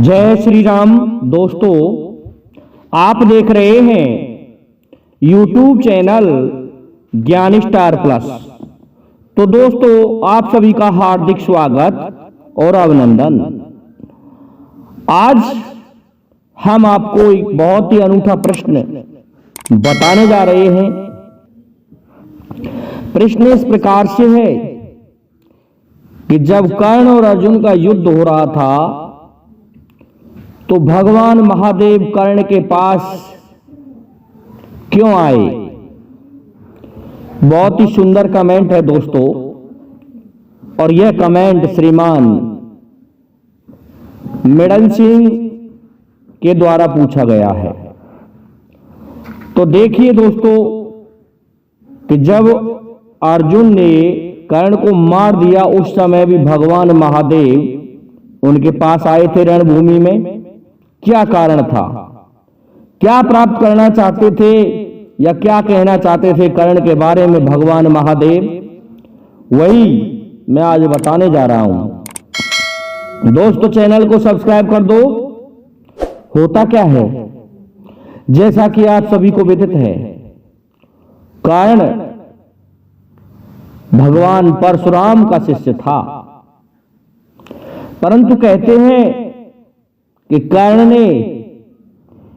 जय श्री राम। दोस्तों, आप देख रहे हैं YouTube चैनल ज्ञान स्टार प्लस। तो दोस्तों, आप सभी का हार्दिक स्वागत और अभिनंदन। आज हम आपको एक बहुत ही अनूठा प्रश्न बताने जा रहे हैं। प्रश्न इस प्रकार से है कि जब कर्ण और अर्जुन का युद्ध हो रहा था तो भगवान महादेव कर्ण के पास क्यों आए। बहुत ही सुंदर कमेंट है दोस्तों, और यह कमेंट श्रीमान मेडन सिंह के द्वारा पूछा गया है। तो देखिए दोस्तों कि जब अर्जुन ने कर्ण को मार दिया उस समय भी भगवान महादेव उनके पास आए थे रणभूमि में। क्या कारण था, क्या प्राप्त करना चाहते थे या क्या कहना चाहते थे कर्ण के बारे में भगवान महादेव, वही मैं आज बताने जा रहा हूं। दोस्तों, चैनल को सब्सक्राइब कर दो। होता क्या है, जैसा कि आप सभी को विदित है, कर्ण भगवान परशुराम का शिष्य था, परंतु कहते हैं कि कर्ण ने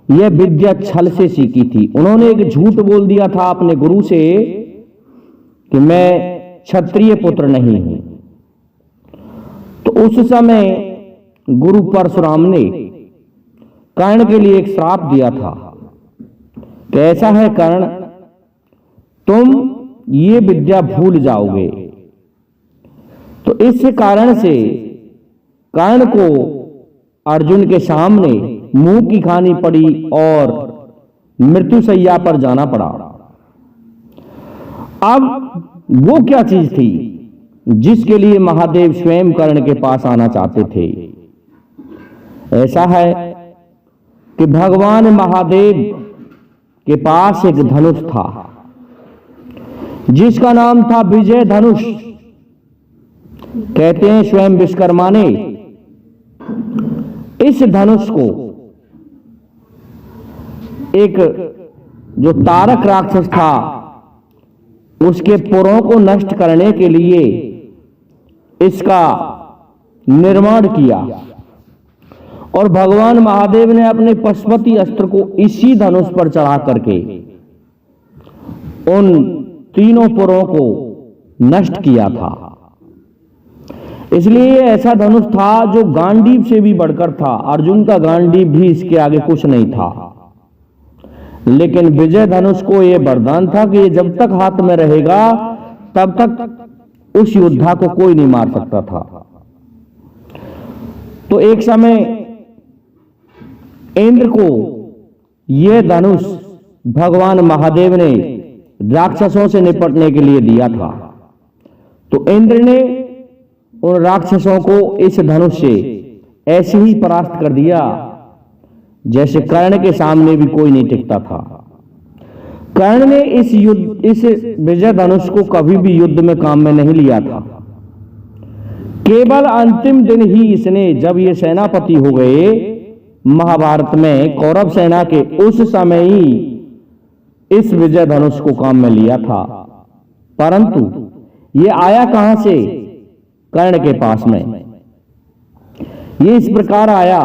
यह विद्या छल से सीखी थी। उन्होंने एक झूठ बोल दिया था अपने गुरु से कि मैं क्षत्रिय पुत्र नहीं हूं। तो उस समय गुरु परशुराम ने कर्ण के लिए एक श्राप दिया था कि ऐसा है कर्ण, तुम ये विद्या भूल जाओगे। तो इस कारण से कर्ण को अर्जुन के सामने मुंह की खानी पड़ी और मृत्युशैया पर जाना पड़ा। अब वो क्या चीज थी जिसके लिए महादेव स्वयं कर्ण के पास आना चाहते थे। ऐसा है कि भगवान महादेव के पास एक धनुष था जिसका नाम था विजय धनुष। कहते हैं स्वयं विश्वकर्मा ने इस धनुष को एक जो तारक राक्षस था उसके पुरों को नष्ट करने के लिए इसका निर्माण किया, और भगवान महादेव ने अपने पशुपति अस्त्र को इसी धनुष पर चढ़ा करके उन तीनों पुरों को नष्ट किया था। इसलिए ऐसा धनुष था जो गांडीव से भी बढ़कर था। अर्जुन का गांडीव भी इसके आगे कुछ नहीं था, लेकिन विजय धनुष को यह वरदान था कि जब तक हाथ में रहेगा तब तक उस योद्धा को कोई नहीं मार सकता था। तो एक समय इंद्र को यह धनुष भगवान महादेव ने राक्षसों से निपटने के लिए दिया था। तो इंद्र ने उन राक्षसों को इस धनुष से ऐसे ही परास्त कर दिया जैसे कर्ण के सामने भी कोई नहीं टिकता था। कर्ण ने इस विजय धनुष को कभी भी युद्ध में काम में नहीं लिया था। केवल अंतिम दिन ही इसने, जब ये सेनापति हो गए महाभारत में कौरव सेना के, उस समय ही इस विजय धनुष को काम में लिया था। परंतु ये आया कहां से, कर्ण के पास में। ये इस प्रकार आया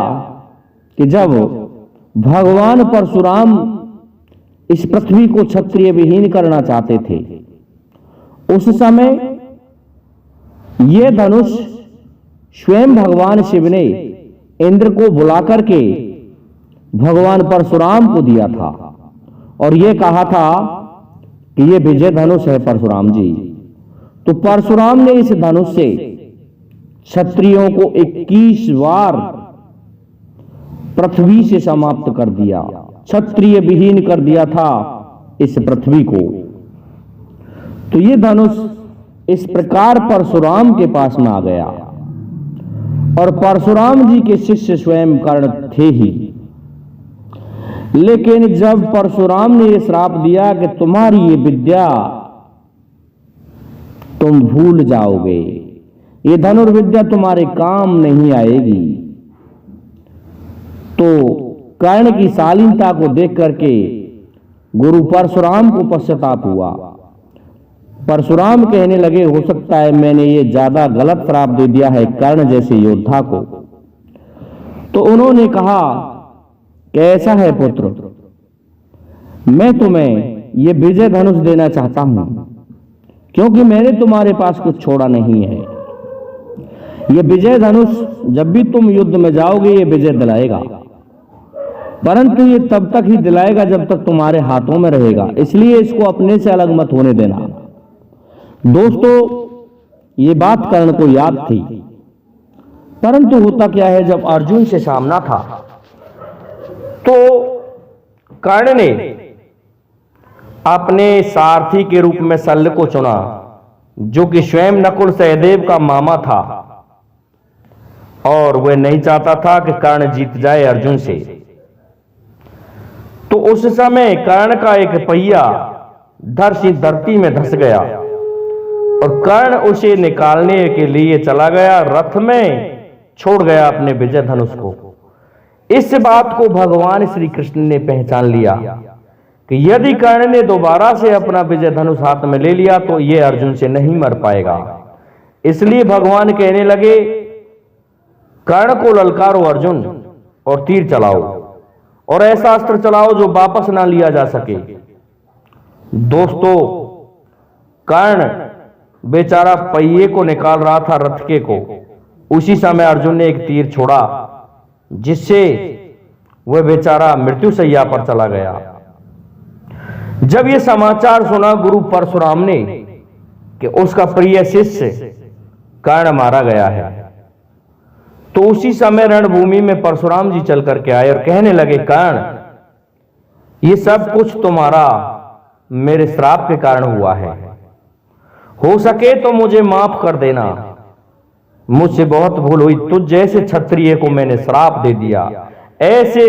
कि जब भगवान परशुराम इस पृथ्वी को क्षत्रिय विहीन करना चाहते थे, उस समय यह धनुष स्वयं भगवान शिव ने इंद्र को बुला करके भगवान परशुराम को दिया था, और यह कहा था कि यह विजय धनुष है परशुराम जी। तो परशुराम ने इस धनुष से क्षत्रियों को 21 बार पृथ्वी से समाप्त कर दिया, क्षत्रिय विहीन कर दिया था इस पृथ्वी को। तो ये धनुष इस प्रकार परशुराम के पास में आ गया, और परशुराम जी के शिष्य स्वयं कर्ण थे ही। लेकिन जब परशुराम ने यह श्राप दिया कि तुम्हारी ये विद्या तुम भूल जाओगे, ये धनुर्विद्या तुम्हारे काम नहीं आएगी, तो कर्ण की शालीनता को देख करके गुरु परशुराम को पश्चाताप हुआ। परशुराम कहने लगे, हो सकता है मैंने ये ज्यादा गलत श्राप दे दिया है कर्ण जैसे योद्धा को। तो उन्होंने कहा, कैसा है पुत्र, मैं तुम्हें ये विजय धनुष देना चाहता हूं, क्योंकि मैंने तुम्हारे पास कुछ छोड़ा नहीं है। ये विजय धनुष जब भी तुम युद्ध में जाओगे ये विजय दिलाएगा, परंतु ये तब तक ही दिलाएगा जब तक तुम्हारे हाथों में रहेगा, इसलिए इसको अपने से अलग मत होने देना। दोस्तों, ये बात कर्ण को याद थी, परंतु होता क्या है, जब अर्जुन से सामना था तो कर्ण ने अपने सारथी के रूप में शल्य को चुना, जो कि स्वयं नकुल सहदेव का मामा था, और वह नहीं चाहता था कि कर्ण जीत जाए अर्जुन से। तो उस समय कर्ण का एक पहिया धरती में धंस गया और कर्ण उसे निकालने के लिए चला गया, रथ में छोड़ गया अपने विजय धनुष को। इस बात को भगवान श्री कृष्ण ने पहचान लिया कि यदि कर्ण ने दोबारा से अपना विजय धनुष हाथ में ले लिया तो ये अर्जुन से नहीं मर पाएगा। इसलिए भगवान कहने लगे, कर्ण को ललकारो अर्जुन और तीर चलाओ और ऐसा अस्त्र चलाओ जो वापस ना लिया जा सके। दोस्तों, कर्ण बेचारा पहिए को निकाल रहा था रथ के को, उसी समय अर्जुन ने एक तीर छोड़ा, जिससे वह बेचारा मृत्युशैया पर चला गया। जब यह समाचार सुना गुरु परशुराम ने कि उसका प्रिय शिष्य कर्ण मारा गया है, तो उसी समय रणभूमि में परशुराम जी चल करके आए और कहने लगे, कर्ण, ये सब कुछ तुम्हारा मेरे श्राप के कारण हुआ है, हो सके तो मुझे माफ कर देना, मुझसे बहुत भूल हुई, तुझ जैसे क्षत्रिय को मैंने श्राप दे दिया, ऐसे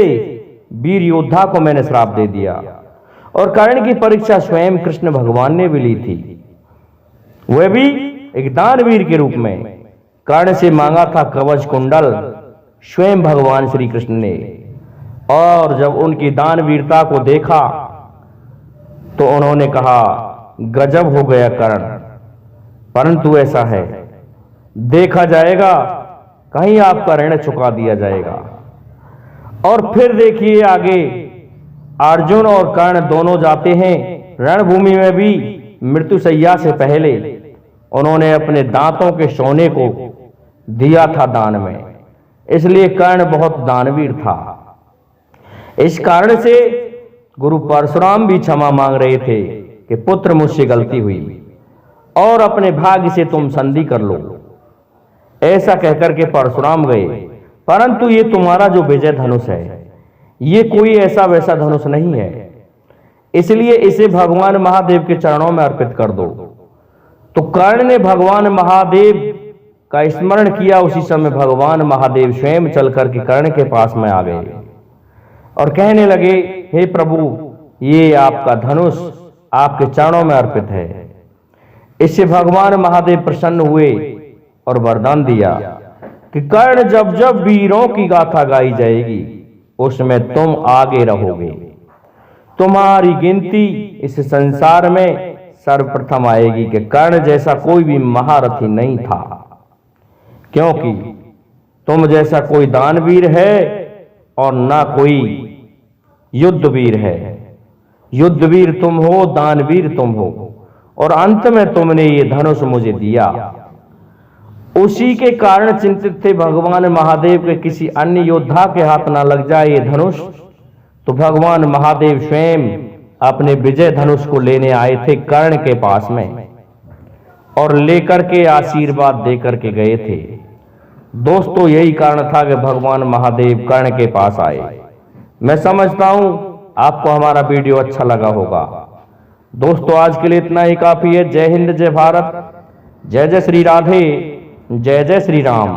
वीर योद्धा को मैंने श्राप दे दिया। और कर्ण की परीक्षा स्वयं कृष्ण भगवान ने भी ली थी, वह भी एक दानवीर के रूप में। कर्ण से मांगा था कवच कुंडल स्वयं भगवान श्री कृष्ण ने, और जब उनकी दानवीरता को देखा तो उन्होंने कहा, गजब हो गया कर्ण, परंतु ऐसा है, देखा जाएगा, कहीं आपका ऋण चुका दिया जाएगा। और फिर देखिए आगे, अर्जुन और कर्ण दोनों जाते हैं रणभूमि में भी। मृत्युशैया से पहले उन्होंने अपने दांतों के सोने को दिया था दान में, इसलिए कर्ण बहुत दानवीर था। इस कारण से गुरु परशुराम भी क्षमा मांग रहे थे कि पुत्र, मुझसे गलती हुई और अपने भाग्य से तुम संधि कर लो। ऐसा कहकर के परशुराम गए, परंतु ये तुम्हारा जो विजय धनुष है ये कोई ऐसा वैसा धनुष नहीं है, इसलिए इसे भगवान महादेव के चरणों में अर्पित कर दो। तो कर्ण ने भगवान महादेव का स्मरण किया। उसी समय भगवान महादेव स्वयं चल करके कर्ण के पास में आ गए और कहने लगे, हे प्रभु, ये आपका धनुष आपके चरणों में अर्पित है। इससे भगवान महादेव प्रसन्न हुए और वरदान दिया कि कर्ण, जब जब वीरों की गाथा गाई जाएगी उसमें तुम आगे रहोगे, तुम्हारी गिनती इस संसार में सर्वप्रथम आएगी कि कर्ण जैसा कोई भी महारथी नहीं था, क्योंकि तुम जैसा कोई दानवीर है और ना कोई युद्धवीर है। युद्धवीर तुम हो, दानवीर तुम हो, और अंत में तुमने ये धनुष मुझे दिया। उसी के कारण चिंतित थे भगवान महादेव के किसी अन्य योद्धा के हाथ ना लग जाए ये धनुष, तो भगवान महादेव स्वयं अपने विजय धनुष को लेने आए थे कर्ण के पास में और लेकर के आशीर्वाद देकर के गए थे। दोस्तों, यही कारण था कि भगवान महादेव कर्ण के पास आए। मैं समझता हूं आपको हमारा वीडियो अच्छा लगा होगा। दोस्तों, आज के लिए इतना ही काफी है। जय हिंद, जय भारत, जय जय श्री राधे, जय जय श्री राम।